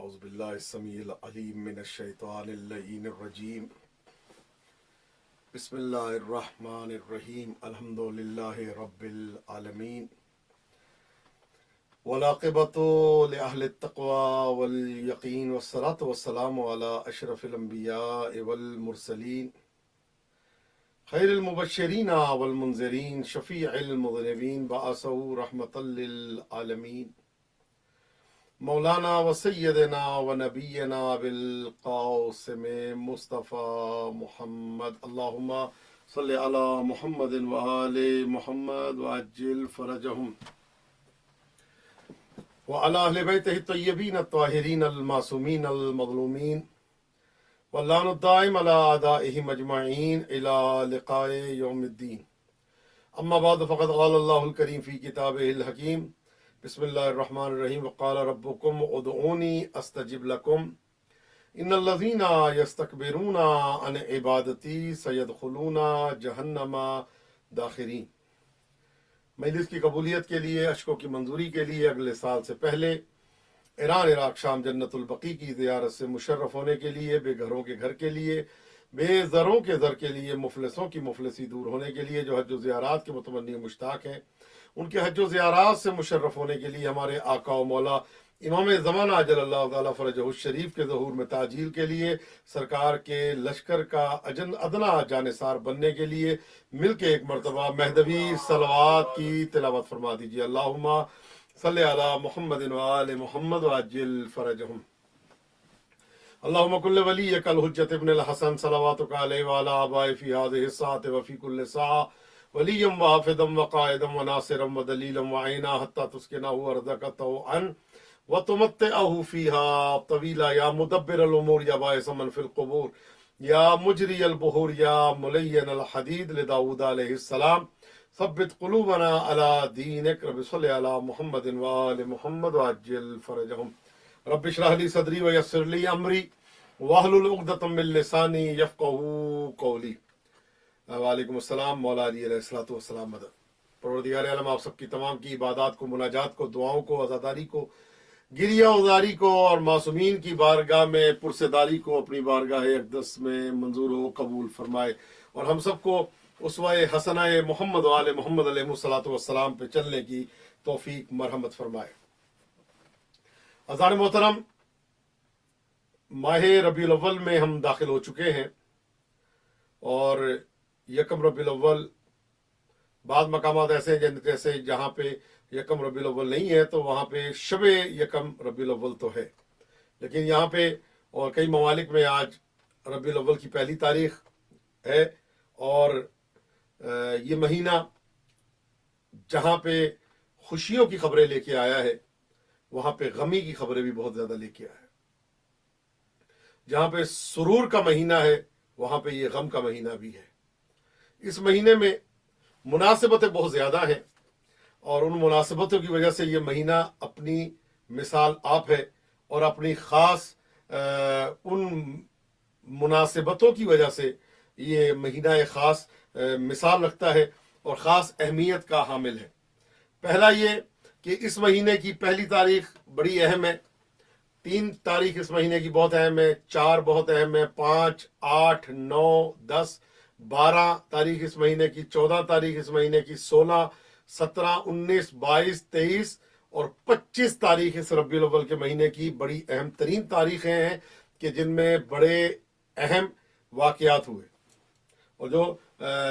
اعوذ باللہ السمیع العلیم من الشیطان اللعین الرجیم بسم اللہ الرحمن الرحیم الحمد للہ رب العالمین والعاقبۃ لأہل التقوی والیقین والصلاۃ والسلام علی اشرف الانبیاء والمرسلین خیر المبشرین والمنذرین شفیع المذنبین بعثہ رحمۃ للعالمین مولانا و سیدنا و نبینا بالقاسم مصطفیٰ محمد اللہم صلی علی محمد و آل محمد وعجل فرجہم وعلی اہل بیتہ الطیبین الطاہرین المعصومین المظلومین واللعن الدائم علی اعدائہم اجمعین الی لقاء یوم الدین اما بعد فقد قال اللہ الکریم فی کتابہ الحکیم بسم اللہ الرحمن الرحیم وقال ربکم ادعونی استجب لکم ان الذین یستکبرون عن عبادتی سیدخلون جہنم داخرین۔ مجلس کی قبولیت کے لیے، اشکوں کی منظوری کے لیے اگلے سال سے پہلے ایران عراق شام جنت البقیع کی زیارت سے مشرف ہونے کے لیے، بے گھروں کے گھر کے لیے، بے زروں کے زر کے لیے، مفلسوں کی مفلسی دور ہونے کے لیے، جو حج و زیارات کے متمنی و مشتاق ہیں، ان کے حج و زیارات سے مشرف ہونے کے لیے، ہمارے آقا و مولا امام زمانہ اجل اللہ تعالیٰ فرجہ الشریف کے ظہور میں تعجیل کے لیے، سرکار کے لشکر کا ادنا جانثار بننے کے لیے مل کے ایک مرتبہ مہدوی صلوات کی تلاوت فرما دیجیے۔ اللہم صلی علی محمد و آل محمد وعجل فرجہم۔ اللہم کل ولیک الحجۃ ابن الحسن صلواتک علیہ وعلی آبائہ فی ہذہ الساعۃ وفی کل ساعہ ولیم وحافظم وقائدم وناصرم ودلیلم وعینا حتی تسکنہ ارضک طوعا وتمتعہ فیہا طویلا یا مدبر الامور یا باعث من فی القبور یا مجری البحور یا ملین الحدید لداود علیہ السلام ثبت قلوبنا علی دینک۔ رب صلی علی محمد وآل محمد وعجل فرجہم۔ رب اشرح لی صدری ویسر لی امری واحلل عقدۃ من لسانی یفقہوا قولی۔ وعلیکم السلام۔ مولا علی علیہ الصلوۃ والسلام مدد۔ پروردگار عالم آپ سب کی تمام کی عبادات کو، مناجات کو، دعاؤں کو، عزاداری کو، گریہ ازاری کو اور معصومین کی بارگاہ میں پرسداری کو اپنی بارگاہ اقدس میں منظور و قبول فرمائے، اور ہم سب کو اسوہ حسنہ محمد و آل محمد علیہ الصلوۃ والسلام پہ چلنے کی توفیق مرحمت فرمائے۔ عزیزان محترم، ماہ ربیع الاول میں ہم داخل ہو چکے ہیں، اور یکم ربیع الاول بعض مقامات ایسے ہیں جیسے جہاں پہ یکم ربیع الاول نہیں ہے تو وہاں پہ شب یکم ربیع الاول تو ہے، لیکن یہاں پہ اور کئی ممالک میں آج ربیع الاول کی پہلی تاریخ ہے، اور یہ مہینہ جہاں پہ خوشیوں کی خبریں لے کے آیا ہے، وہاں پہ غمی کی خبریں بھی بہت زیادہ لے کے آیا ہے۔ جہاں پہ سرور کا مہینہ ہے، وہاں پہ یہ غم کا مہینہ بھی ہے۔ اس مہینے میں مناسبتیں بہت زیادہ ہیں، اور ان مناسبتوں کی وجہ سے یہ مہینہ اپنی مثال آپ ہے، اور اپنی خاص ان مناسبتوں کی وجہ سے یہ مہینہ ایک خاص مثال رکھتا ہے اور خاص اہمیت کا حامل ہے۔ پہلا یہ کہ اس مہینے کی پہلی تاریخ بڑی اہم ہے، 3 تاریخ اس مہینے کی بہت اہم ہے، 4 بہت اہم ہے، 5، 8، 9، 10، 12 تاریخ اس مہینے کی، 14 تاریخ اس مہینے کی، 16، 17، 19، 22، 23 اور 25 تاریخ اس ربیع الاول کے مہینے کی بڑی اہم ترین تاریخیں ہیں کہ جن میں بڑے اہم واقعات ہوئے، اور جو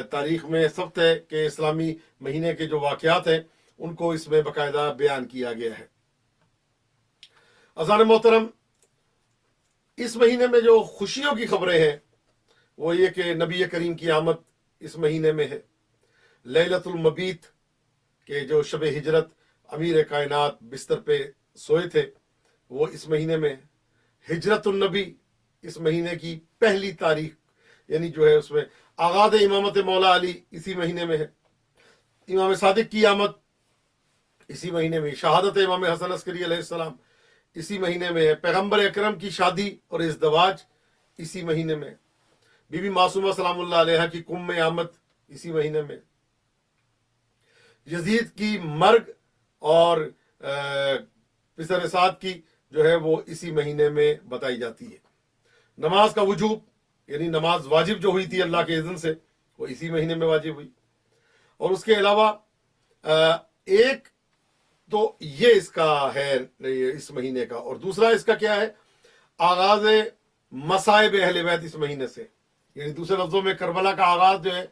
تاریخ میں ثبت ہے کہ اسلامی مہینے کے جو واقعات ہیں ان کو اس میں باقاعدہ بیان کیا گیا ہے۔ عزیزان محترم، اس مہینے میں جو خوشیوں کی خبریں ہیں وہ یہ کہ نبی کریم کی آمد اس مہینے میں ہے۔ لیلۃ المبیت کہ جو شب ہجرت امیر کائنات بستر پہ سوئے تھے وہ اس مہینے میں ہے۔ ہجرت النبی اس مہینے کی پہلی تاریخ، یعنی جو ہے اس میں آغاز امامت مولا علی اسی مہینے میں ہے۔ امام صادق کی آمد اسی مہینے میں، شہادت امام حسن عسکری علیہ السلام اسی مہینے میں ہے، پیغمبر اکرم کی شادی اور ازدواج اسی مہینے میں، بی بی معصومہ سلام اللہ علیہا کی کم میں آمد اسی مہینے میں، یزید کی مرگ اور پسر سعد کی جو ہے وہ اسی مہینے میں بتائی جاتی ہے۔ نماز کا وجوب یعنی نماز واجب جو ہوئی تھی اللہ کے اذن سے، وہ اسی مہینے میں واجب ہوئی۔ اور اس کے علاوہ ایک تو یہ اس کا ہے اس مہینے کا، اور دوسرا اس کا کیا ہے، آغاز مصائب اہل بیت اس مہینے سے، یعنی دوسرے لفظوں میں کربلا کا آغاز جو ہے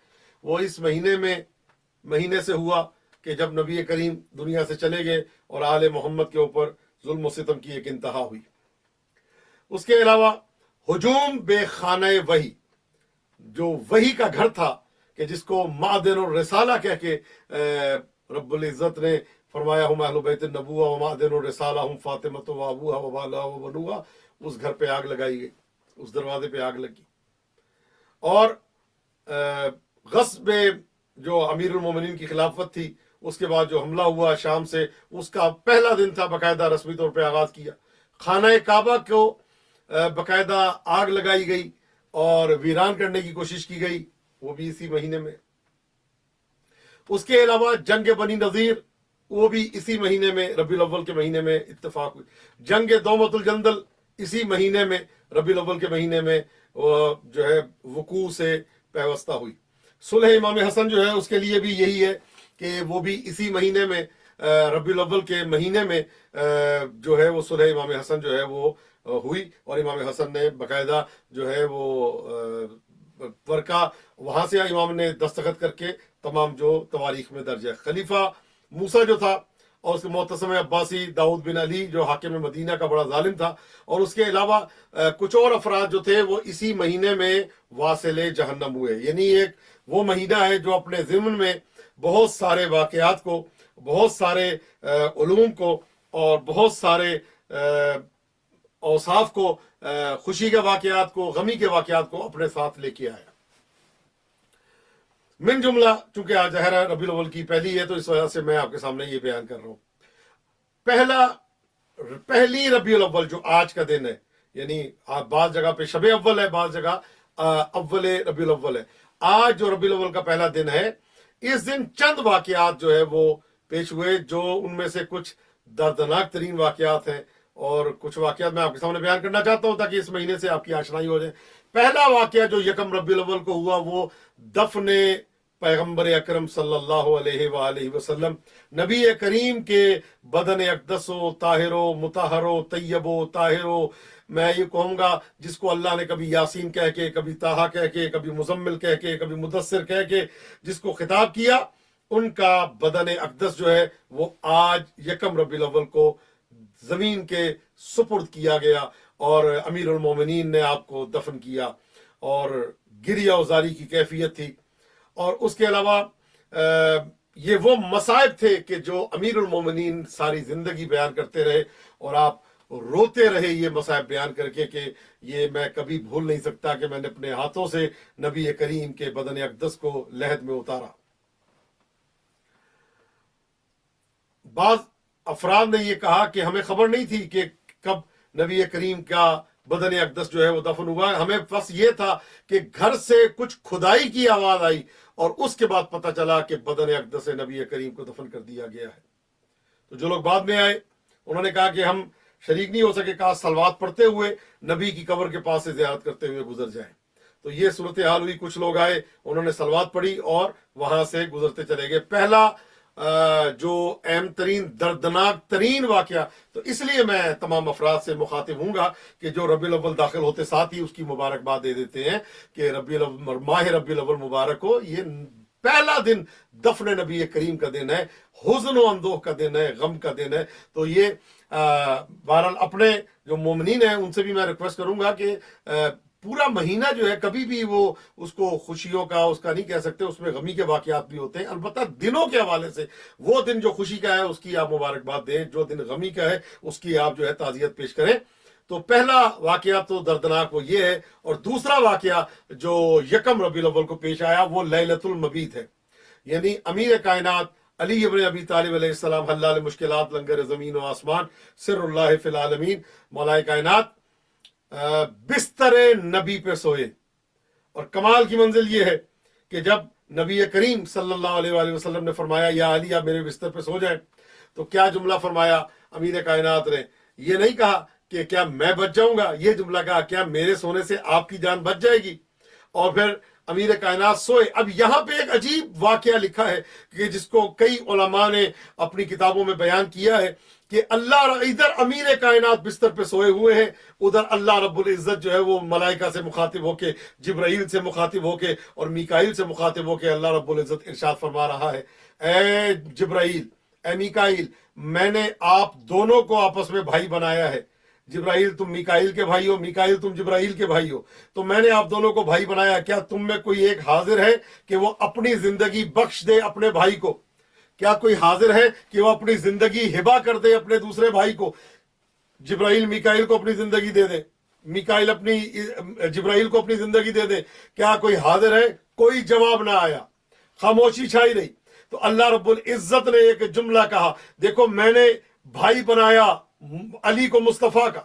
وہ اس مہینے سے ہوا کہ جب نبی کریم دنیا سے چلے گئے اور آل محمد کے اوپر ظلم و ستم کی ایک انتہا ہوئی۔ اس کے علاوہ ہجوم بے خانہ وحی، جو وحی کا گھر تھا کہ جس کو معدن الرسالہ کہہ کے رب العزت نے فرمایا ہم اہل بیت النبوہ و معدن الرسالہ ہم فاطمۃ و ابوہا و بالا و بنوہا، اس گھر پہ آگ لگائی گئی، اس دروازے پہ آگ لگی۔ اور غصب جو امیر المومنین کی خلافت تھی، اس کے بعد جو حملہ ہوا شام سے، اس کا پہلا دن تھا، باقاعدہ رسمی طور پہ آغاز کیا۔ خانہ کعبہ کو باقاعدہ آگ لگائی گئی اور ویران کرنے کی کوشش کی گئی، وہ بھی اسی مہینے میں۔ اس کے علاوہ جنگ بنی نذیر، وہ بھی اسی مہینے میں ربیع الاول کے مہینے میں اتفاق ہوئی۔ جنگ دومت الجندل اسی مہینے میں ربیع الاول کے مہینے میں جو ہے وقوع سے پیوستہ ہوئی۔ صلح امام حسن جو ہے اس کے لیے بھی یہی ہے کہ وہ بھی اسی مہینے میں ربیع الاول کے مہینے میں جو ہے وہ صلح امام حسن جو ہے وہ ہوئی، اور امام حسن نے باقاعدہ جو ہے وہ ورقہ وہاں سے امام نے دستخط کر کے تمام جو تواریخ میں درج ہے۔ خلیفہ موسیٰ جو تھا اور اس کے معتصم عباسی داؤد بن علی جو حاکم مدینہ کا بڑا ظالم تھا، اور اس کے علاوہ کچھ اور افراد جو تھے وہ اسی مہینے میں واصل جہنم ہوئے۔ یعنی ایک وہ مہینہ ہے جو اپنے ضمن میں بہت سارے واقعات کو، بہت سارے علوم کو اور بہت سارے اوصاف کو، خوشی کے واقعات کو، غمی کے واقعات کو اپنے ساتھ لے کے آیا۔ من جملہ چونکہ آج ظاہر ہے ربیع الاول کی پہلی ہے تو اس وجہ سے میں آپ کے سامنے یہ بیان کر رہا ہوں۔ پہلی ربیع الاول جو آج کا دن ہے، یعنی بعض جگہ پہ شب اول ہے، بعض جگہ اول ربیع الاول ہے۔ آج جو ربیع الاول کا پہلا دن ہے، اس دن چند واقعات جو ہے وہ پیش ہوئے، جو ان میں سے کچھ دردناک ترین واقعات ہیں، اور کچھ واقعات میں آپ کے سامنے بیان کرنا چاہتا ہوں تاکہ اس مہینے سے آپ کی آشنائی ہو جائے۔ پہلا واقعہ جو یکم ربیع الاول کو ہوا وہ دفن پیغمبر اکرم صلی اللہ علیہ وآلہ وسلم، نبی کریم کے بدن اقدس و طاہر و مطہر و طیب و طاہر و، میں یہ کہوں گا جس کو اللہ نے کبھی یاسین کہہ کے، کبھی طٰہٰ کہہ کے، کبھی مزمل کہہ کے، کبھی مدثر کہہ کے جس کو خطاب کیا، ان کا بدن اقدس جو ہے وہ آج یکم ربیع الاول کو زمین کے سپرد کیا گیا، اور امیر المومنین نے آپ کو دفن کیا، اور گریہ وزاری کی کیفیت تھی۔ اور اس کے علاوہ یہ وہ مصائب تھے کہ جو امیر المومنین ساری زندگی بیان کرتے رہے، اور آپ روتے رہے یہ مصائب بیان کر کے کہ یہ میں کبھی بھول نہیں سکتا کہ میں نے اپنے ہاتھوں سے نبی کریم کے بدن اقدس کو لحد میں اتارا۔ بعض افراد نے یہ کہا کہ ہمیں خبر نہیں تھی کہ کب نبی کریم کا بدن اقدس جو ہے وہ دفن ہوا ہے، ہمیں بس یہ تھا کہ گھر سے کچھ کھدائی کی آواز آئی اور اس کے بعد پتہ چلا کہ بدن اقدس نبی کریم کو دفن کر دیا گیا ہے۔ تو جو لوگ بعد میں آئے انہوں نے کہا کہ ہم شریک نہیں ہو سکے، کہا صلوات پڑھتے ہوئے نبی کی قبر کے پاس سے زیارت کرتے ہوئے گزر جائیں۔ تو یہ صورتحال ہوئی، کچھ لوگ آئے، انہوں نے صلوات پڑھی اور وہاں سے گزرتے چلے گئے۔ پہلا جو اہم ترین دردناک ترین واقعہ، تو اس لیے میں تمام افراد سے مخاطب ہوں گا کہ جو ربیع الاول داخل ہوتے ساتھ ہی اس کی مبارکباد دے دیتے ہیں کہ ماہ ربیع الاول مبارک ہو۔ یہ پہلا دن دفن نبی کریم کا دن ہے، حزن و اندوہ کا دن ہے، غم کا دن ہے۔ تو یہ بہرحال اپنے جو مومنین ہیں ان سے بھی میں ریکویسٹ کروں گا کہ پورا مہینہ جو ہے کبھی بھی وہ اس کو خوشیوں کا اس کا نہیں کہہ سکتے، اس میں غمی کے واقعات بھی ہوتے ہیں۔ البتہ دنوں کے حوالے سے وہ دن جو خوشی کا ہے اس کی آپ مبارکباد دیں، جو دن غمی کا ہے اس کی آپ جو ہے تعزیت پیش کریں۔ تو پہلا واقعہ تو دردناک وہ یہ ہے، اور دوسرا واقعہ جو یکم ربیع الاول کو پیش آیا وہ لیلۃ المبیت ہے، یعنی امیر کائنات علی ابن ابی طالب علیہ السلام، حلال مشکلات، لنگر زمین و آسمان، سر اللہ فی العالمین، مولا کائنات بستر نبی پہ سوئے۔ اور کمال کی منزل یہ ہے کہ جب نبی کریم صلی اللہ علیہ وآلہ وسلم نے فرمایا یا علی آپ میرے بستر پہ سو جائیں، تو کیا جملہ فرمایا امیر کائنات نے؟ یہ نہیں کہا کہ کیا میں بچ جاؤں گا؟ یہ جملہ کہا کیا میرے سونے سے آپ کی جان بچ جائے گی؟ اور پھر امیر کائنات سوئے۔ اب یہاں پہ ایک عجیب واقعہ لکھا ہے کہ جس کو کئی علماء نے اپنی کتابوں میں بیان کیا ہے کہ اللہ ادھر امیر کائنات بستر پہ سوئے ہوئے ہیں، ادھر اللہ رب العزت جو ہے وہ ملائکہ سے مخاطب ہو کے، جبرائیل سے مخاطب ہو کے اور میکائیل سے مخاطب ہو کے اللہ رب العزت ارشاد فرما رہا ہے، اے جبرائیل، اے میکائیل، میں نے آپ دونوں کو آپس میں بھائی بنایا ہے۔ جبرائیل تم میکائیل کے بھائی ہو، میکائیل تم جبرائیل کے بھائی ہو، تو میں نے آپ دونوں کو بھائی بنایا، کیا تم میں کوئی ایک حاضر ہے کہ وہ اپنی زندگی بخش دے اپنے بھائی کو؟ کیا کوئی حاضر ہے کہ وہ اپنی زندگی ہبا کر دے اپنے دوسرے بھائی کو؟ جبرائیل میکائیل کو اپنی زندگی دے دے، میکائیل اپنی جبرائیل کو اپنی زندگی دے دے، کیا کوئی حاضر ہے؟ کوئی جواب نہ آیا، خاموشی چھائی رہی۔ تو اللہ رب العزت نے ایک جملہ کہا، دیکھو میں نے بھائی بنایا علی کو مصطفیٰ کا،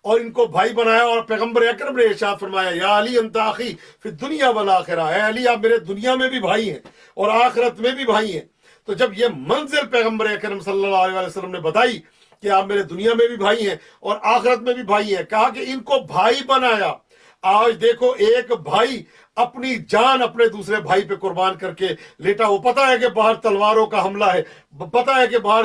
اور ان کو بھائی بنایا، اور پیغمبر اکرم نے ارشاد فرمایا یا علی انت اخی فی الدنیا والآخرہ، اے علی آپ میرے دنیا میں بھی بھائی ہیں اور آخرت میں بھی بھائی ہیں۔ تو جب یہ منزل پیغمبر اکرم صلی اللہ علیہ وسلم نے بتائی کہ آپ میرے دنیا میں بھی بھائی ہیں اور آخرت میں بھی بھائی ہیں، کہا کہ ان کو بھائی بنایا۔ آج دیکھو ایک بھائی اپنی جان اپنے دوسرے بھائی پہ قربان کر کے لیٹا، وہ پتا ہے کہ باہر تلواروں کا حملہ ہے، پتا ہے کہ باہر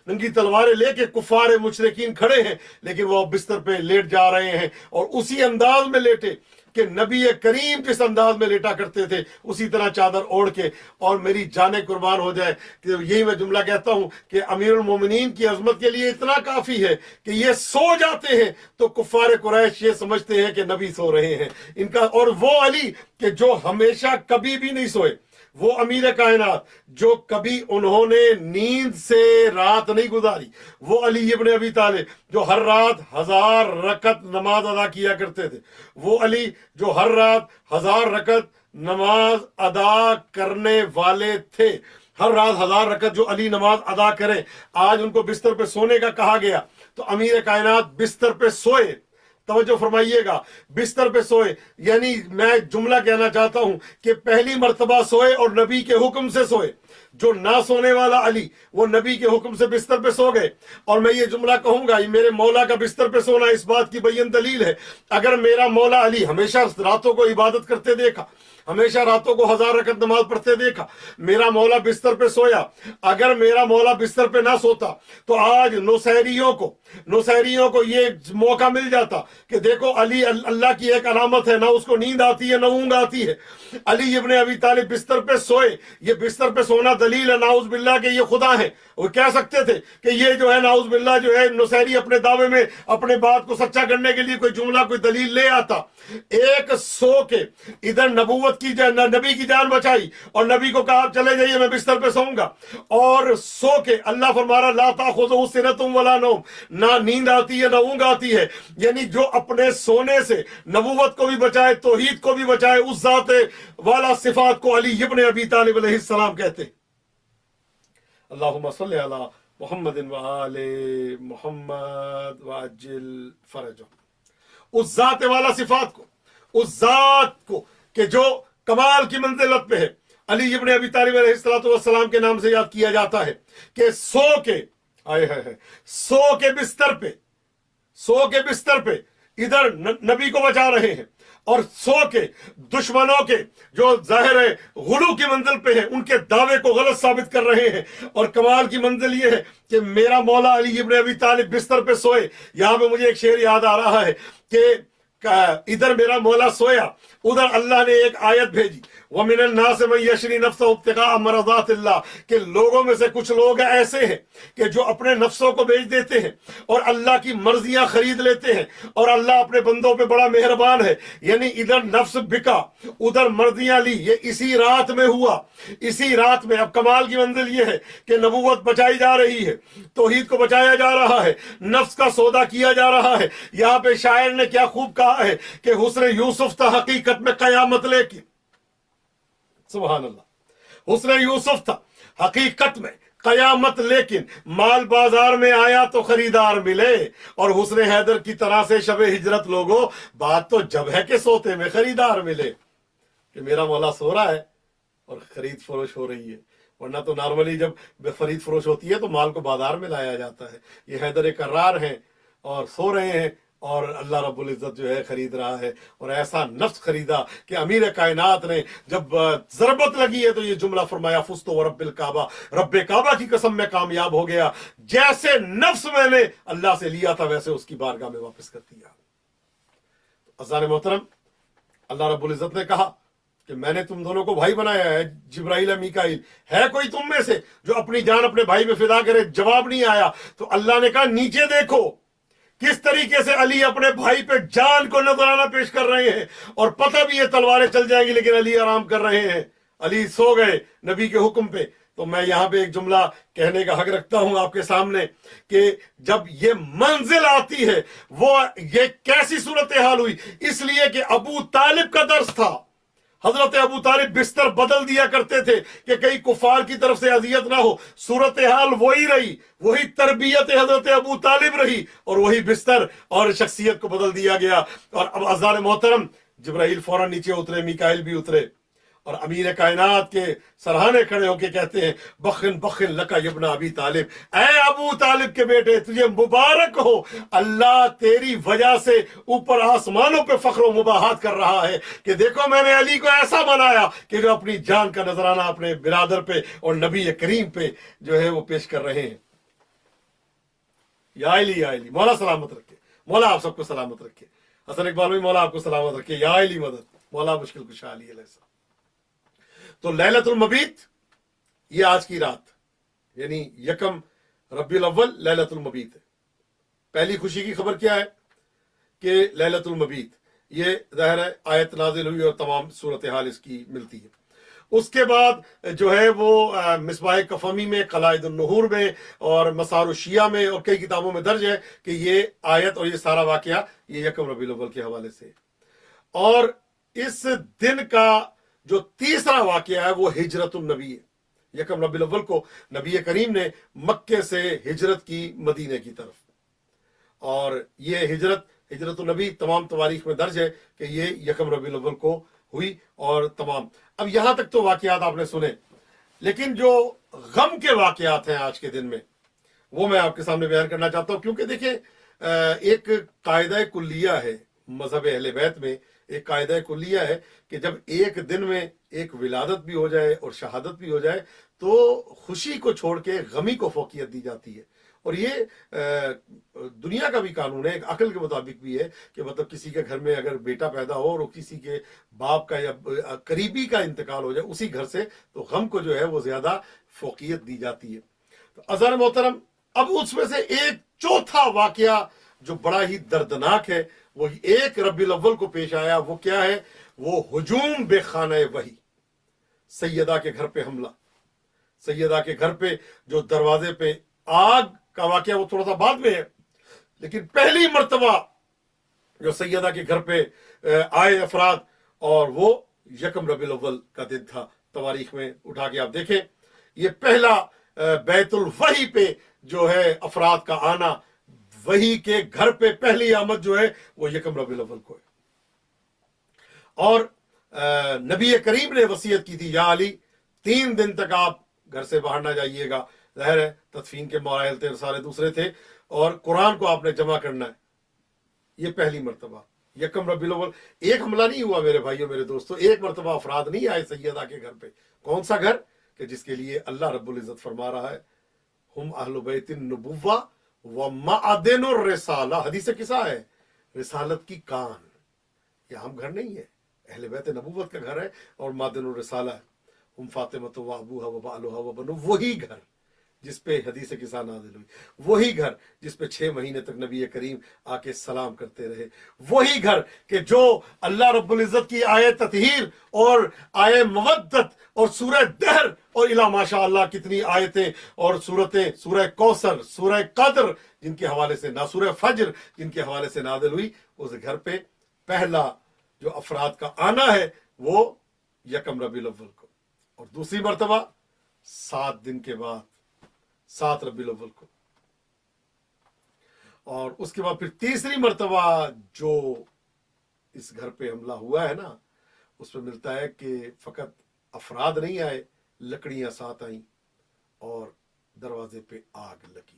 ننگی تلواریں لے کے کفار مشرکین کھڑے ہیں، لیکن وہ بستر پہ لیٹ جا رہے ہیں، اور اسی انداز میں لیٹے کہ نبی کریم جس انداز میں لیٹا کرتے تھے اسی طرح چادر اوڑھ کے، اور میری جانیں قربان ہو جائے۔ کہ یہی میں جملہ کہتا ہوں کہ امیر المومنین کی عظمت کے لیے اتنا کافی ہے کہ یہ سو جاتے ہیں تو کفار قریش یہ سمجھتے ہیں کہ نبی سو رہے ہیں ان کا، اور وہ علی کہ جو ہمیشہ کبھی بھی نہیں سوئے، وہ امیر کائنات جو کبھی انہوں نے نیند سے رات نہیں گزاری، وہ علی ابن ابی طالب جو ہر رات 1000 رکعت نماز ادا کیا کرتے تھے، وہ علی جو ہر رات 1000 رکعت نماز ادا کرنے والے تھے، ہر رات 1000 رکعت جو علی نماز ادا کریں۔ آج ان کو بستر پہ سونے کا کہا گیا تو امیر کائنات بستر پہ سوئے، توجہ فرمائیے گا، بستر پہ سوئے، یعنی میں جملہ کہنا چاہتا ہوں کہ پہلی مرتبہ سوئے اور نبی کے حکم سے سوئے۔ جو نہ سونے والا علی وہ نبی کے حکم سے بستر پہ سو گئے۔ اور میں یہ جملہ کہوں گا، یہ میرے مولا کا بستر پہ سونا اس بات کی بین دلیل ہے، اگر میرا مولا علی ہمیشہ راتوں کو عبادت کرتے دیکھا، ہمیشہ راتوں کو 1000 رکعت نماز پڑھتے دیکھا، میرا مولا بستر پہ سویا، اگر میرا مولا بستر پہ نہ سوتا تو آج نوسیریوں کو یہ موقع مل جاتا کہ دیکھو علی اللہ کی ایک علامت ہے، نہ اس کو نیند آتی ہے نہ اونگ آتی ہے۔ علی ابن ابی طالب بستر پہ سوئے، یہ بستر پہ سونا دلیل ہے نعوذ باللہ کہ یہ خدا ہے۔ وہ کہہ سکتے تھے کہ یہ جو ہے نعوذ باللہ جو ہے نوسیری اپنے دعوے میں اپنے بات کو سچا کرنے کے لیے کوئی جملہ کوئی دلیل لے آتا، ایک سو کے ادھر نبوت کی نبی کی جان بچائی اور نبی کو کہا چلے جائیے میں بستر پہ سوؤں گا، اور سو کے اللہ فرما رہا لا تاخذہ سنۃ ولا نوم، نہ نیند آتی ہے نہ اونگ آتی ہے، یعنی جو اپنے سونے سے نبوت کو بھی بچائے توحید کو بھی بچائے، اس ذات والا صفات کو علی ابن ابی طالب علیہ السلام کہتے ہیں۔ اللہم صلی علی محمد وآل محمد وعجل فرجہ، اس ذات والا صفات کو، اس ذات کو کہ جو کمال کی منزلت پہ ہے، علی ابن ابی طالب علیہ السلام کے نام سے یاد کیا جاتا ہے کہ سو کے بستر پہ ادھر نبی کو بچا رہے ہیں، اور سو کے دشمنوں کے جو ظاہر ہے غلو کی منزل پہ ہیں ان کے دعوے کو غلط ثابت کر رہے ہیں۔ اور کمال کی منزل یہ ہے کہ میرا مولا علی ابن ابی طالب بستر پہ سوئے۔ یہاں پہ مجھے ایک شعر یاد آ رہا ہے کہ ادھر میرا مولا سویا، ادھر اللہ نے ایک آیت بھیجی وَمِنَ النَّاسِ مَن يَشْرِي نَفْسَهُ ابْتِغَاءَ مَرْضَاتِ اللَّهِ، کہ لوگوں میں سے کچھ لوگ ایسے ہیں کہ جو اپنے نفسوں کو بیچ دیتے ہیں اور اللہ کی مرضیاں خرید لیتے ہیں، اور اللہ اپنے بندوں پہ بڑا مہربان ہے، یعنی ادھر نفس بکا ادھر مرضیاں لی، یہ اسی رات میں ہوا، اسی رات میں۔ اب کمال کی منزل یہ ہے کہ نبوت بچائی جا رہی ہے، توحید کو بچایا جا رہا ہے، نفس کا سودا کیا جا رہا ہے۔ یہاں پہ شاعر نے کیا خوب کہا ہے کہ حسن یوسف تھا حقیقت میں قیامت لے کے، سبحان اللہ، حسن یوسف تھا حقیقت میں قیامت، لیکن مال بازار میں آیا تو خریدار ملے، اور حسن حیدر کی طرح سے شب ہجرت لوگوں، بات تو جب ہے کہ سوتے میں خریدار ملے، کہ میرا مولا سو رہا ہے اور خرید فروش ہو رہی ہے، ورنہ تو نارملی جب خرید فروش ہوتی ہے تو مال کو بازار میں لایا جاتا ہے۔ یہ حیدر کرار ہیں، اور سو رہے ہیں اور اللہ رب العزت جو ہے خرید رہا ہے. اور ایسا نفس خریدا کہ امیر کائنات نے جب ضربت لگی ہے تو یہ جملہ فرمایا فزت ورب الکعبہ، رب کعبہ کی قسم میں کامیاب ہو گیا، جیسے نفس میں نے اللہ سے لیا تھا ویسے اس کی بارگاہ میں واپس کر دیا. عزیزان محترم، اللہ رب العزت نے کہا کہ میں نے تم دونوں کو بھائی بنایا ہے، جبرائیل میکائیل، ہے کوئی تم میں سے جو اپنی جان اپنے بھائی میں فدا کرے؟ جواب نہیں آیا. تو اللہ نے کہا نیچے دیکھو کس طریقے سے علی اپنے بھائی پہ جان کو نذرانہ پیش کر رہے ہیں، اور پتہ بھی یہ تلواریں چل جائیں گی لیکن علی آرام کر رہے ہیں، علی سو گئے نبی کے حکم پہ. تو میں یہاں پہ ایک جملہ کہنے کا حق رکھتا ہوں آپ کے سامنے کہ جب یہ منزل آتی ہے وہ یہ کیسی صورتحال ہوئی، اس لیے کہ ابو طالب کا درس تھا. حضرت ابو طالب بستر بدل دیا کرتے تھے کہ کئی کفار کی طرف سے اذیت نہ ہو. صورتحال وہی رہی، وہی تربیت حضرت ابو طالب رہی، اور وہی بستر اور شخصیت کو بدل دیا گیا. اور اب عزیزان محترم، جبرائیل فوراً نیچے اترے، میکائیل بھی اترے، اور امیر کائنات کے سرہانے کھڑے ہو کے کہتے ہیں بخن بخن لکا ابن ابی طالب، اے ابو طالب کے بیٹے تجھے مبارک ہو، اللہ تیری وجہ سے اوپر آسمانوں پہ فخر و مباحات کر رہا ہے کہ دیکھو میں نے علی کو ایسا بنایا کہ جو اپنی جان کا نذرانہ اپنے برادر پہ اور نبی کریم پہ جو ہے وہ پیش کر رہے ہیں. یا علی یا علی، مولا سلامت رکھے، مولا آپ سب کو سلامت رکھے. حسن اقبال بھی مولا آپ کو سلامت رکھے. یا علی مدد، مولا مشکل کشا علی علیہ السلام. تو لیلۃ المبیت یہ آج کی رات یعنی یکم ربیع الاول لیلۃ المبیت ہے. پہلی خوشی کی خبر کیا ہے کہ لیلۃ المبیت یہ ظاہر ہے آیت نازل ہوئی اور تمام صورتحال اس کی ملتی ہے. اس کے بعد جو ہے وہ مصباح کفمی میں، قلائد النحور میں اور مسار الشیعہ میں اور کئی کتابوں میں درج ہے کہ یہ آیت اور یہ سارا واقعہ یہ یکم ربیع الاول کے حوالے سے. اور اس دن کا جو تیسرا واقعہ ہے وہ ہجرت النبی ہے. یکم ربیع الاول کو نبی کریم نے مکے سے ہجرت کی مدینے کی طرف، اور یہ ہجرت النبی تمام تواریخ میں درج ہے کہ یہ یکم ربیع الاول کو ہوئی. اور تمام اب یہاں تک تو واقعات آپ نے سنے، لیکن جو غم کے واقعات ہیں آج کے دن میں وہ میں آپ کے سامنے بیان کرنا چاہتا ہوں. کیونکہ دیکھیں ایک قاعدہ کلیہ ہے مذہب اہل بیت میں، ایک قاعدہ کلیہ ہے کہ جب ایک دن میں ایک ولادت بھی ہو جائے اور شہادت بھی ہو جائے تو خوشی کو چھوڑ کے غمی کو فوقیت دی جاتی ہے. اور یہ دنیا کا بھی قانون ہے، ایک عقل کے مطابق بھی ہے کہ مطلب کسی کے گھر میں اگر بیٹا پیدا ہو اور کسی کے باپ کا یا قریبی کا انتقال ہو جائے اسی گھر سے، تو غم کو جو ہے وہ زیادہ فوقیت دی جاتی ہے. تو عزیزان محترم، اب اس میں سے ایک چوتھا واقعہ جو بڑا ہی دردناک ہے وہ ایک ربیع الاول کو پیش آیا. وہ کیا ہے؟ وہ ہجوم بے خانہ وحی، سیدہ کے گھر پہ حملہ. سیدہ کے گھر پہ جو دروازے پہ آگ کا واقعہ وہ تھوڑا سا بعد میں ہے، لیکن پہلی مرتبہ جو سیدہ کے گھر پہ آئے افراد، اور وہ یکم ربیع الاول کا دن تھا. تواریخ میں اٹھا کے آپ دیکھیں، یہ پہلا بیت الوحی پہ جو ہے افراد کا آنا، وحی کے گھر پہ پہلی آمد جو ہے وہ یکم ربیع الاول کو ہے. اور نبی کریم نے وصیت کی تھی یا علی 3 دن تک آپ گھر سے باہر نہ جائیے گا. ظاہر ہے تدفین کے مراحل تھے، سارے دوسرے تھے، اور قرآن کو آپ نے جمع کرنا ہے. یہ پہلی مرتبہ یکم ربیع الاول. ایک حملہ نہیں ہوا میرے بھائیوں میرے دوستوں، ایک مرتبہ افراد نہیں آئے سیدہ کے گھر پہ. کون سا گھر کہ جس کے لیے اللہ رب العزت فرما رہا ہے ہم اہل بیت النبوہ و معدن الرسالہ. حدیث قصہ ہے، رسالت کی کان. یہ عام گھر نہیں ہے، اہل بیت نبوت کا گھر ہے اور معدن الرسالہ ہے. ہم فاطمۃ و ابوہا و بالہا و بنو، وہی گھر جس پہ حدیث قصہ نازل ہوئی، وہی گھر جس پہ 6 مہینے تک نبی کریم آ کے سلام کرتے رہے، وہی گھر کہ جو اللہ رب العزت کی آیت تطہیر اور آیت مودت اور سورہ دہر اور الا ماشاء اللہ کتنی آیتیں اور سورتیں، سورہ کوثر، سورہ قدر جن کے حوالے سے، سورہ فجر جن کے حوالے سے نازل ہوئی، اس گھر پہ پہلا جو افراد کا آنا ہے وہ یکم ربیع الاول کو. اور دوسری مرتبہ 7 دن کے بعد 7 ربیع الاول کو. اور اس کے بعد پھر تیسری مرتبہ جو اس گھر پہ حملہ ہوا ہے نا، اس میں ملتا ہے کہ فقط افراد نہیں آئے، لکڑیاں ساتھ آئیں اور دروازے پہ آگ لگی.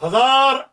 1000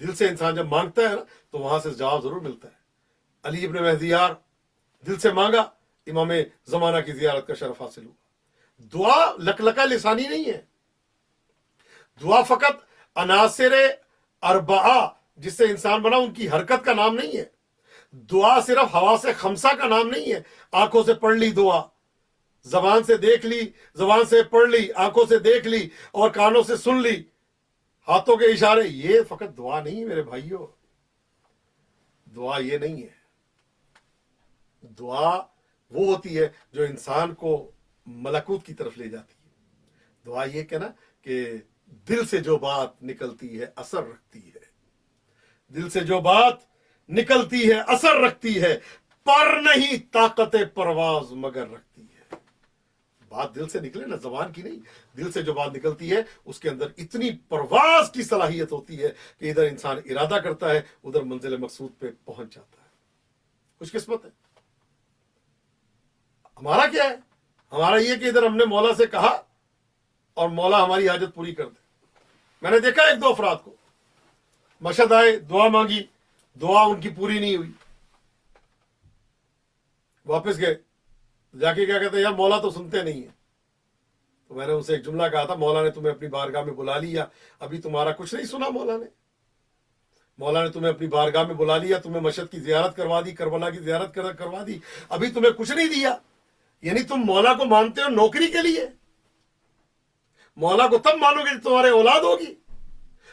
دل سے انسان جب مانگتا ہے نا تو وہاں سے جواب ضرور ملتا ہے. علی ابن مہدی یار دل سے مانگا، امام زمانہ کی زیارت کا شرف حاصل ہوا. دعا لکلکا لسانی نہیں ہے. دعا فقط عناصر اربعہ جس سے انسان بنا ان کی حرکت کا نام نہیں ہے. دعا صرف حواس خمسہ کا نام نہیں ہے. آنکھوں سے پڑھ لی دعا، زبان سے دیکھ لی، زبان سے پڑھ لی، آنکھوں سے دیکھ لی اور کانوں سے سن لی، ہاتھوں کے اشارے، یہ فقط دعا نہیں ہے میرے بھائیوں. دعا یہ نہیں ہے. دعا وہ ہوتی ہے جو انسان کو ملکوت کی طرف لے جاتی ہے. دعا یہ کہنا کہ دل سے جو بات نکلتی ہے اثر رکھتی ہے. دل سے جو بات نکلتی ہے اثر رکھتی ہے، پر نہیں طاقت پرواز مگر رکھتی ہے. بات دل سے نکلے نا، زبان کی نہیں، دل سے جو بات نکلتی ہے اس کے اندر اتنی پرواز کی صلاحیت ہوتی ہے کہ ادھر انسان ارادہ کرتا ہے ادھر منزل مقصود پہ پہنچ جاتا ہے. خوش قسمت ہے. ہمارا کیا ہے؟ ہمارا یہ کہ ادھر ہم نے مولا سے کہا اور مولا ہماری حاجت پوری کر دے. میں نے دیکھا ایک دو افراد کو، مشہد آئے، دعا مانگی، دعا ان کی پوری نہیں ہوئی، واپس گئے، جا کے کیا کہتے ہیں، یار مولا تو سنتے نہیں ہیں. تو میں نے ان سے ایک جملہ کہا تھا، مولا نے تمہیں اپنی بارگاہ میں بلا لیا، ابھی تمہارا کچھ نہیں سنا. مولا نے تمہیں اپنی بارگاہ میں بلا لیا، تمہیں مشہد کی زیارت کروا دی، کربلا کی زیارت کروا دی، ابھی تمہیں کچھ نہیں دیا. یعنی تم مولا کو مانتے ہو نوکری کے لیے. مولا کو تب مانو گے جب تمہارے اولاد ہوگی.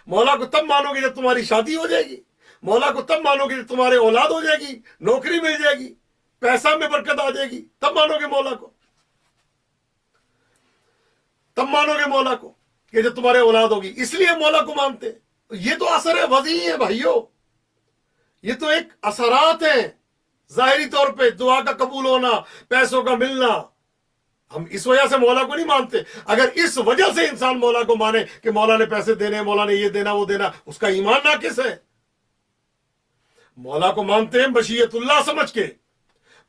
مولا کو تب مانو گے جب تمہاری شادی ہو جائے گی. مولا کو تب مانو گے جب تمہارے اولاد ہو جائے گی، نوکری مل جائے گی، پیسہ میں برکت آ جائے گی، تب مانو گے مولا کو. تب مانو گے مولا کو کہ جب تمہارے اولاد ہوگی. اس لیے مولا کو مانتے. یہ تو اثر وضعی ہے بھائیو، یہ تو ایک اثرات ہیں ظاہری طور پہ، دعا کا قبول ہونا، پیسوں کا ملنا. ہم اس وجہ سے مولا کو نہیں مانتے. اگر اس وجہ سے انسان مولا کو مانے کہ مولا نے پیسے دینے، مولا نے یہ دینا وہ دینا، اس کا ایمان ناقص ہے. مولا کو مانتے ہیں مشیت اللہ سمجھ کے،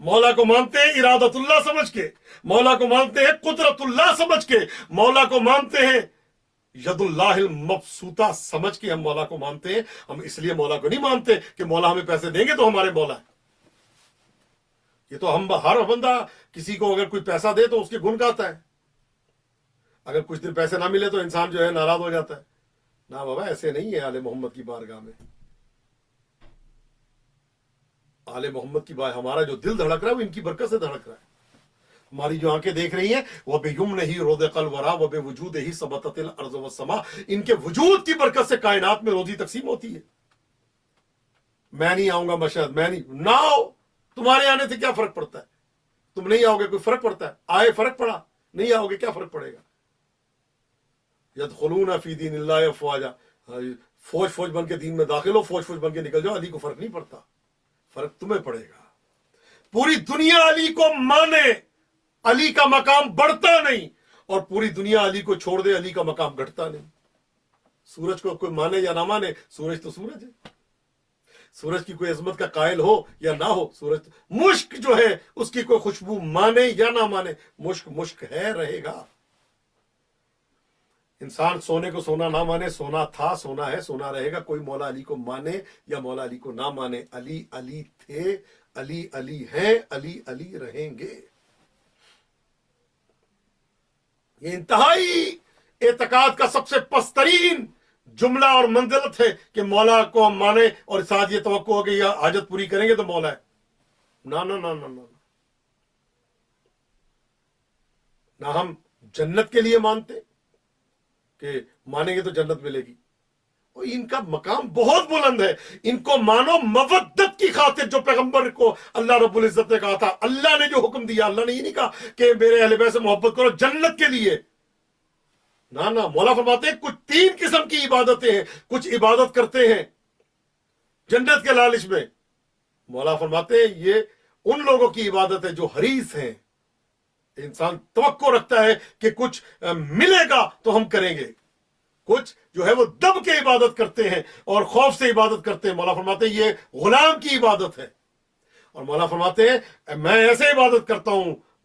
مولا کو مانتے ہیں ارادت اللہ سمجھ کے، مولا کو مانتے ہیں قدرت اللہ سمجھ کے، مولا کو مانتے ہیں ید اللہ المبسوطہ سمجھ کے. ہم مولا کو مانتے ہیں. ہم اس لیے مولا کو نہیں مانتے کہ مولا ہمیں پیسے دیں گے تو ہمارے مولا ہے. یہ تو ہم ہر بندہ کسی کو اگر کوئی پیسہ دے تو اس کے گن گاتا ہے، اگر کچھ دن پیسے نہ ملے تو انسان جو ہے ناراض ہو جاتا ہے. نہ بابا، ایسے نہیں ہے. آل محمد کی بارگاہ میں، آل محمد کی بارگاہ ہمارا جو دل دھڑک رہا ہے وہ ان کی برکت سے دھڑک رہا ہے. ہماری جو آنکھیں دیکھ رہی ہیں وہ بِیُمْنِهِ رُزِقَ الْوَرَىٰ وَبِوُجُودِهِ ثَبَتَتِ الْأَرْضُ وَالسَّمَاءُ. ان کے وجود کی برکت سے کائنات میں روزی تقسیم ہوتی ہے. میں نہیں آؤں گا مشہد، میں نہیں، نہ آؤ، تمہارے آنے سے کیا فرق پڑتا ہے؟ تم نہیں آؤ گے کوئی فرق پڑتا ہے؟ آئے فرق پڑا، نہیں آؤ گے کیا فرق پڑے گا؟ يَدْخُلُونَ فِي دِينِ اللَّهِ أَفْوَاجًا. فوج بن کے دین میں داخل ہو، فوج بن کے نکل جاؤ، علی کو فرق نہیں پڑتا. فرق تمہیں پڑے گا. پوری دنیا علی کو مانے، علی کا مقام بڑھتا نہیں، اور پوری دنیا علی کو چھوڑ دے، علی کا مقام گھٹتا نہیں. سورج کو کوئی مانے یا نہ مانے، سورج تو سورج ہے. سورج کی کوئی عظمت کا قائل ہو یا نہ ہو، سورج تو، مشک جو ہے اس کی کوئی خوشبو مانے یا نہ مانے، مشک مشک ہے، رہے گا. انسان سونے کو سونا نہ مانے، سونا تھا، سونا ہے، سونا رہے گا. کوئی مولا علی کو مانے یا مولا علی کو نہ مانے، علی علی تھے، علی علی ہیں، علی علی رہیں گے. یہ انتہائی اعتقاد کا سب سے پسترین جملہ اور منزلت ہے کہ مولا کو ہم مانے اور ساتھ یہ توقع ہو کہ یہ حاجت پوری کریں گے تو مولا ہے. نہ نہ نہ نہ نہ نہ ہم جنت کے لیے مانتے کہ مانیں گے تو جنت ملے گی. اور ان کا مقام بہت بلند ہے. ان کو مانو مودت کی خاطر، جو پیغمبر کو اللہ رب العزت نے کہا تھا، اللہ نے جو حکم دیا، اللہ نے یہ نہیں کہا کہ میرے اہل بیت سے محبت کرو جنت کے لیے. نہ نہ، مولا فرماتے ہیں کچھ 3 قسم کی عبادتیں ہیں. کچھ عبادت کرتے ہیں جنت کے لالچ میں. مولا فرماتے ہیں یہ ان لوگوں کی عبادت ہے جو حریص ہیں. انسان توقع رکھتا ہے کہ کچھ ملے گا تو ہم کریں گے. کچھ جو ہے وہ دب کے عبادت کرتے ہیں اور خوف سے عبادت کرتے ہیں. مولا فرماتے ہیں یہ غلام کی عبادت ہے. اور مولا فرماتے ہیں میں ایسے عبادت کرتا ہوں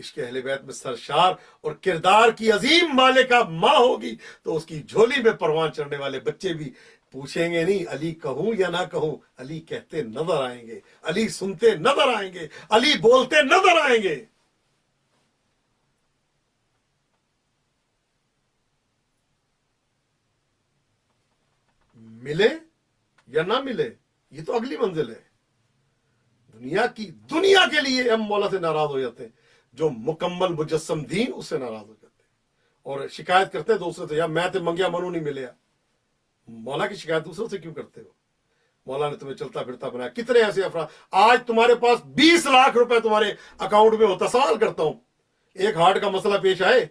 عشق اہل بیت میں سرشار اور کردار کی عظیم مالکہ ماں ہوگی تو اس کی جھولی میں پروان چڑھنے والے بچے بھی پوچھیں گے نہیں علی کہوں یا نہ کہوں، علی کہتے نظر آئیں گے، علی سنتے نظر آئیں گے، علی بولتے نظر آئیں گے۔ ملے یا نہ ملے یہ تو اگلی منزل ہے۔ دنیا کے لیے ہم مولا سے ناراض ہو جاتے ہیں، جو مکمل مجسم دین اس سے ناراض ہو جاتے ہیں اور شکایت کرتے ہیں دوسرے سے، یا میں تے منگیا منو نہیں ملیا۔ مولا کی شکایت دوسروں سے کیوں کرتے ہو؟ مولا نے تمہیں چلتا پھرتا بنایا۔ کتنے ایسے افراد آج تمہارے پاس 20 لاکھ روپے تمہارے اکاؤنٹ میں ہوتا، سوال کرتا ہوں ایک ہارٹ کا مسئلہ پیش آئے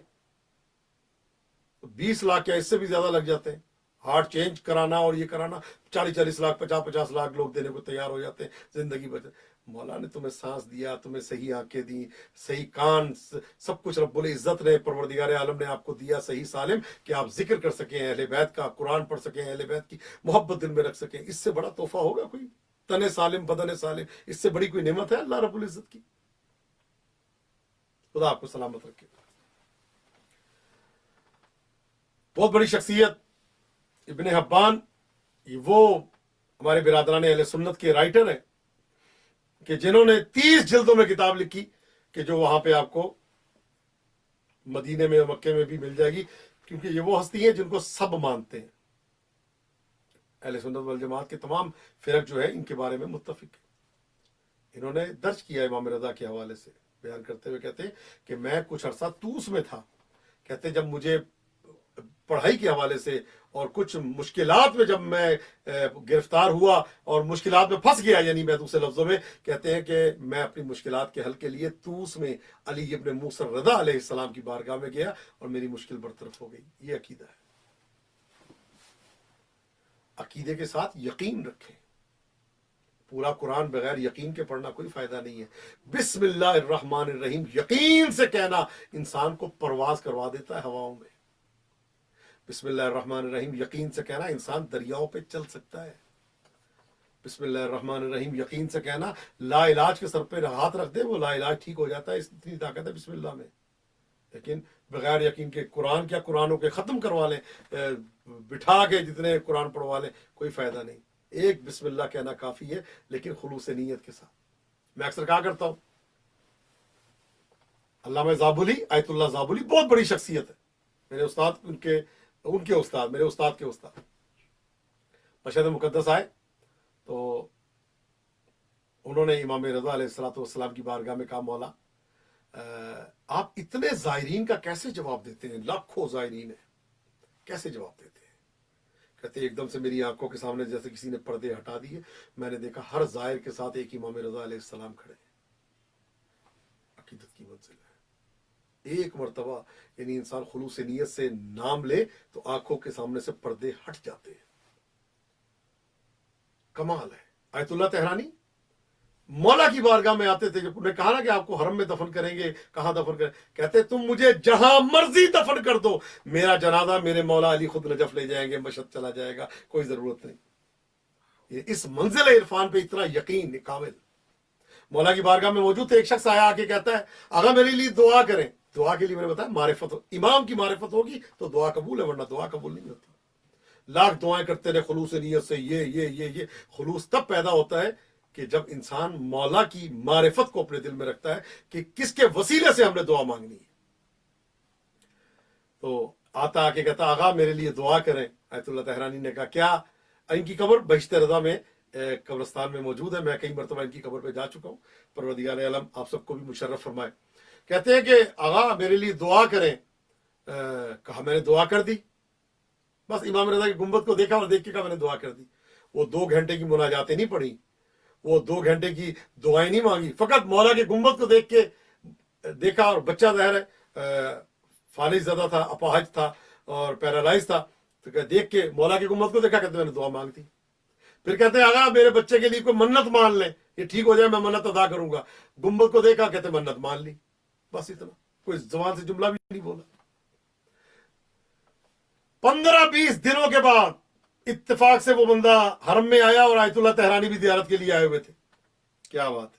20 لاکھ کیا اس سے بھی زیادہ لگ جاتے ہیں۔ ہارٹ چینج کرانا اور یہ کرانا 40 لاکھ 50 لاکھ لوگ دینے کو تیار ہو جاتے ہیں زندگی بچ۔ مولا نے تمہیں سانس دیا، تمہیں صحیح آنکھیں دی، صحیح کان، سب کچھ رب العزت نے پروردگار عالم نے آپ کو دیا صحیح سالم کہ آپ ذکر کر سکیں اہل بیت کا، قرآن پڑھ سکیں، اہل بیت کی محبت دل میں رکھ سکیں۔ اس سے بڑا تحفہ ہوگا کوئی؟ تن سالم بدن سالم، اس سے بڑی کوئی نعمت ہے اللہ رب العزت کی؟ خدا آپ کو سلامت رکھے۔ بہت بڑی شخصیت ابن حبان، وہ ہمارے برادران اہل سنت کے رائٹر ہیں کہ جنہوں نے 30 جلدوں میں کتاب لکھی کہ جو وہاں پہ آپ کو مدینے میں مکے میں بھی مل جائے گی، کیونکہ یہ وہ ہستی ہیں جن کو سب مانتے ہیں۔ اہل سنت والجماعت کے تمام فرق جو ہے ان کے بارے میں متفق ہیں۔ انہوں نے درج کیا امام رضا کے حوالے سے بیان کرتے ہوئے کہتے ہیں کہ میں کچھ عرصہ طوس میں تھا، کہتے ہیں جب مجھے پڑھائی کے حوالے سے اور کچھ مشکلات میں جب میں گرفتار ہوا اور مشکلات میں پھنس گیا، یعنی میں دوسرے لفظوں میں کہتے ہیں کہ میں اپنی مشکلات کے حل کے لیے طوس میں علی ابن موسیٰ الرضا علیہ السلام کی بارگاہ میں گیا اور میری مشکل برطرف ہو گئی۔ یہ عقیدہ ہے۔ عقیدے کے ساتھ یقین رکھیں۔ پورا قرآن بغیر یقین کے پڑھنا کوئی فائدہ نہیں ہے۔ بسم اللہ الرحمن الرحیم یقین سے کہنا انسان کو پرواز کروا دیتا ہے ہواؤں میں۔ بسم اللہ الرحمن الرحیم یقین سے کہنا انسان دریاؤں پہ چل سکتا ہے۔ بسم اللہ الرحمن الرحیم یقین سے کہنا لا علاج کے سر پہ ہاتھ رکھ دے وہ لا علاج ٹھیک ہو جاتا ہے، اتنی طاقت ہے بسم اللہ میں۔ لیکن بغیر یقین کے قرآن کیا قرآنوں کے ختم کروا لیں، بٹھا کے جتنے قرآن پڑھوا لیں، کوئی فائدہ نہیں۔ ایک بسم اللہ کہنا کافی ہے، لیکن خلوص نیت کے ساتھ۔ میں اکثر کہا کرتا ہوں، علامہ زابلی، آیت اللہ زابلی بہت بڑی شخصیت ہے، میرے استاد، ان کے استاد، میرے استاد کے استاد۔ مشہد مقدس آئے تو انہوں نے امام رضا علیہ السلام کی بارگاہ میں کہا مولا آپ اتنے زائرین کا کیسے جواب دیتے ہیں؟ لاکھوں زائرین ہیں، کیسے جواب دیتے ہیں؟ کہتے ایک دم سے میری آنکھوں کے سامنے جیسے کسی نے پردے ہٹا دیے، میں نے دیکھا ہر زائر کے ساتھ ایک امام رضا علیہ السلام کھڑے ہیں۔ عقیدت کی منزل ہے۔ ایک مرتبہ یعنی انسان خلوص نیت سے نام لے تو آنکھوں کے سامنے سے پردے ہٹ جاتے ہیں۔ کمال ہے۔ آیت اللہ تہرانی مولا کی بارگاہ میں آتے تھے، جب انہوں نے کہا نا کہ آپ کو حرم میں دفن کریں گے، کہاں دفن کریں، کہتے تم مجھے جہاں مرضی دفن کر دو، میرا جنازہ میرے مولا علی خود نجف لے جائیں گے، مشہد چلا جائے گا، کوئی ضرورت نہیں۔ یہ اس منزل عرفان پہ اتنا یقین کامل۔ مولا کی بارگاہ میں موجود تھے، ایک شخص آیا آ کے کہتا ہے آقا میرے لیے دعا کریں۔ دعا کے لیے میں نے بتایا معرفت امام کی معرفت ہوگی تو دعا قبول ہے، ورنہ دعا قبول نہیں ہوتی۔ لاکھ دعائیں کرتے رہے خلوص نیت سے، یہ خلوص تب پیدا ہوتا ہے کہ جب انسان مولا کی معرفت کو اپنے دل میں رکھتا ہے کہ کس کے وسیلے سے ہم نے دعا مانگنی ہے۔ تو آتا آ کے کہتا آقا میرے لیے دعا کریں۔ آیت اللہ تہرانی نے کہا کیا؟ ان کی قبر بہشت رضا میں قبرستان میں موجود ہے، میں کئی مرتبہ ان کی قبر پہ جا چکا ہوں، پروردگار عالم آپ سب کو بھی مشرف فرمائے۔ کہتے ہیں کہ آقا میرے لیے دعا کریں۔ کہا میں نے دعا کر دی، بس امام رضا کی گنبد کو دیکھا اور دیکھ کے کہا میں نے دعا کر دی۔ وہ 2 گھنٹے کی مناجاتیں نہیں پڑھی، وہ 2 گھنٹے کی دعائیں نہیں مانگی، فقط مولا کی گنبد کو دیکھ کے دیکھا، اور بچہ ظاہر ہے فالج زدہ تھا، اپاہج تھا اور پیرالائز تھا، تو دیکھ کے مولا کی گنبد کو دیکھا، کہتے میں نے دعا مانگ دی۔ پھر کہتے ہیں آقا میرے بچے کے لیے کوئی منت مان لیں، یہ ٹھیک ہو جائے، میں منت ادا کروں گا۔ گنبد کو دیکھا، کہتے منت مان لی، بس اتنا، کوئی زبان سے جملہ بھی نہیں بولا۔ 15-20 دنوں کے بعد اتفاق سے وہ بندہ حرم میں آیا اور آیت اللہ تہرانی بھی زیارت کے لیے آئے ہوئے تھے۔ کیا بات ہے!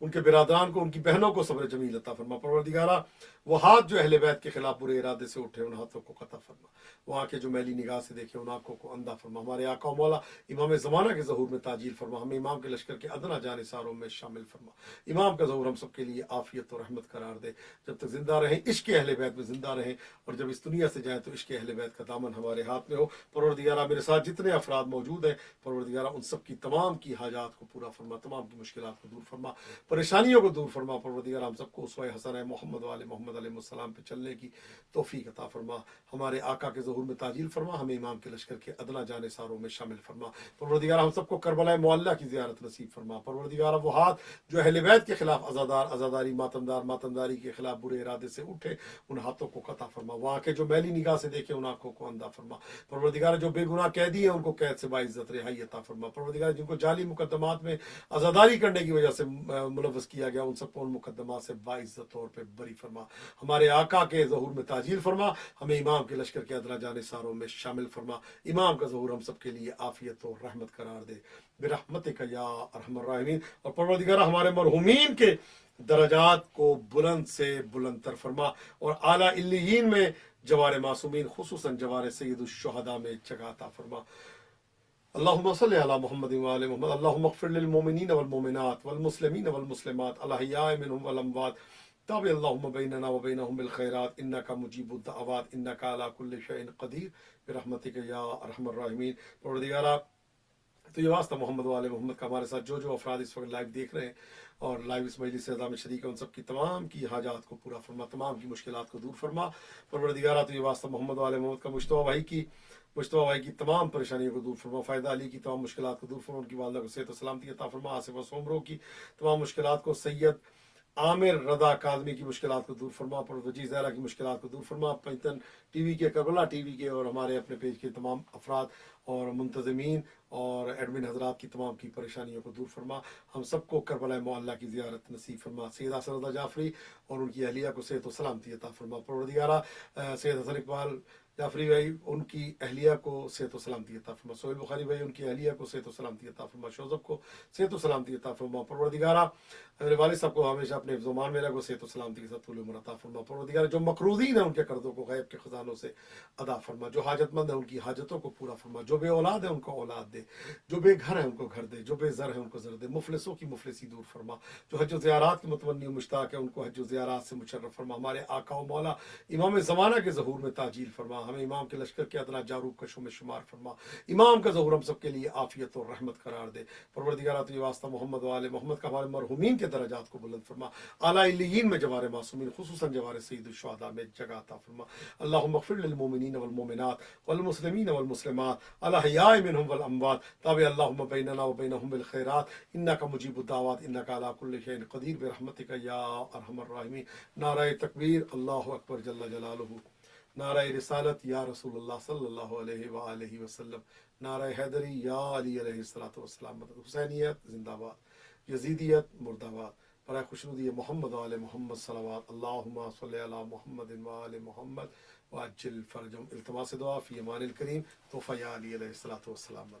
ان کے برادران کو، ان کی بہنوں کو صبر جمیل عطا فرما۔ پروردگارہ وہ ہاتھ جو اہل بیت کے خلاف برے ارادے سے اٹھے ان ہاتھوں کو قطع فرما، وہ آنکھیں جو میلی نگاہ سے دیکھے ان آنکھوں کو اندھا فرما۔ ہمارے آقا و مولا امام زمانہ کے ظہور میں تاجیل فرما، ہمیں امام کے لشکر کے ادنا جانثاروں میں شامل فرما۔ امام کا ظہور ہم سب کے لیے عافیت و رحمت قرار دے، جب تک زندہ رہیں عشق اہل بیت میں زندہ رہیں، اور جب اس دنیا سے جائیں تو عشق اہل بیت کا دامن ہمارے ہاتھ میں ہو۔ پروردگارہ میرے ساتھ جتنے افراد موجود ہیں پروردگارہ ان سب کی تمام کی حاجات کو پورا فرما، تمام کی مشکلات کو دور فرما، پریشانیوں کو دور فرما۔ پروردگارہ ہم سب کو اسوہ حسنہ محمد والے محمد علیہ السلام پہ چلنے کی توفیق عطا فرما، ہمارے آقا کے ظہور میں تاجیل فرما، ہمیں امام کے لشکر کے ادنا جانثاروں میں شامل فرما۔ پروردگارہ ہم سب کو کربلا معلیٰ کی زیارت نصیب فرما۔ پروردگارہ وہ ہاتھ جو اہل بیت کے خلاف عزاداری ماتمداری کے خلاف برے ارادے سے اٹھے ان ہاتھوں کو قطع فرما، وہ آنکھیں جو میلی نگاہ سے دیکھے ان آنکھوں کو اندھا فرما۔ پروردگار جو بے گناہ قیدی ہیں ان کو قید سے باعزت رہائی عطا فرما۔ پروردگار جن کو جعلی مقدمات میں عزاداری کرنے کی وجہ سے ملوث کیا گیا ان سب کو ان مقدمات سے باعزت طور پہ بری فرما، ہمارے آقا کے ظہور میں تاجیل فرما، ہمیں امام کے لشکر کے ادنا جانثاروں میں شامل فرما۔ امام کا ظہور ہم سب کے لیے عافیت و رحمت قرار دے برحمتک یا ارحم الراحمین۔ اور پروردگار ہمارے مرحومین کے درجات کو بلند سے بلند تر فرما، اور اعلیٰ علیین میں جوار معصومین خصوصاً جوار سید الشہداء میں جگہ عطا فرما۔ اللہم صلی علی محمد وآل محمد، اللہم اغفر للمؤمنین والمؤمنات والمسلمین والمسلمات الاحیاء منہم والاموات، تابع اللہم بیننا وبینہم بالخیرات انکا مجیب الدعوات انکا علی کل شیء قدیر برحمتک یا ارحم الراحمین۔ پروردگارہ تو یہ واسطہ محمد والے محمد کا ہمارے ساتھ جو افراد اس وقت لائیو دیکھ رہے ہیں اور لائیو اس مجلس اعظام میں شریک ہیں ان سب کی تمام کی حاجات کو پورا فرما، تمام کی مشکلات کو دور فرما۔ پروردگارہ تو یہ واسطہ محمد والے محمد کا مشتبہ بھائی کی تمام پریشانیوں کو دور فرما، فائدہ علی کی تمام مشکلات کو دور فرما، ان کی والدہ کو صحت و سلامتی عطا فرما، آصف و سومرو کی تمام مشکلات کو، سید عامر رضا کاظمی کی مشکلات کو دور فرما، پروجی زہرا کی مشکلات کو دور فرما، پنجتن ٹی وی کے، کربلا ٹی وی کے اور ہمارے اپنے پیج کے تمام افراد اور منتظمین اور ایڈمن حضرات کی تمام کی پریشانیوں کو دور فرما، ہم سب کو کربلا معلیٰ کی زیارت نصیب فرما، سید حسن رضا جعفری اور ان کی اہلیہ کو صحت و سلامتی عطا فرما۔ پروردگارہ سید حسن اقبال جعفری بھائی ان کی اہلیہ کو صحت و سلامتی عطا فرما، سہیل بخاری بھائی ان کی اہلیہ کو صحت و سلامتی عطا فرما، شوذب کو صحت و سلامتی عطا فرما۔ پروردگارہ میرے والد صاحب کو ہمیشہ اپنے حفظ و امان میں رکھو، صحت و سلامتی کے ساتھ طول عمر عطا فرما۔ پروردگارہ جو مقروضین ہیں ان کے قرضوں کو غیب کے خزانوں سے ادا فرما، جو حاجت مند ہیں ان کی حاجتوں کو پورا فرما، جو بے اولاد ہیں ان کو اولاد دے، جو بے گھر ہیں ان کو گھر دے، جو بے زر ہیں ان کو زر دے، مفلسوں کی مفلسی دور فرما، جو حج و زیارات کے متمنی و مشتاق ہیں ان کو حج و زیارات سے مشرف فرما۔ ہمارے آقا و مولا امام زمانہ کے ظہور میں تاجیل فرما، ہمیں امام کے لشکر کے ادنا جاروب کشوں میں شمار فرما، امام کا ظہور ہم سب کے لیے عافیت اور رحمت قرار دے۔ پروردگارہ تو یہ واسطہ محمد والے محمد کا ہمارے مرحومین کے درجات کو بلند فرما، اعلیٰ علیین میں جوار معصومین خصوصاً جوار سید الشہداء میں جگہ عطا فرما۔ اللہم اغفر للمؤمنین والمؤمنات والمسلمین والمسلمات الاحیاء منہم والاموات، تابع اللہم بیننا وبینہم بالخیرات انکا مجیب الدعوات انکا علی کل شیء قدیر برحمتک یا ارحم الراحمین۔ نعرہ تکبیر، اللہ اکبر جل جلالہ، نعرہ رسالت یا رسول اللہ صلی اللہ علیہ وآلہ وسلم، نعرہ حیدری یا علی علیہ الصلوۃ والسلام، مدد حسینیت زندہ باد، یزیدیت مردہ باد، برائے خوشنودی محمد وآل محمد صلوات، اللہم صلی علی محمد وآل محمد وعجل فرجهم۔ التماس دعا فی امان الکریم، توفیہ علی علیہ الصلوۃ والسلام۔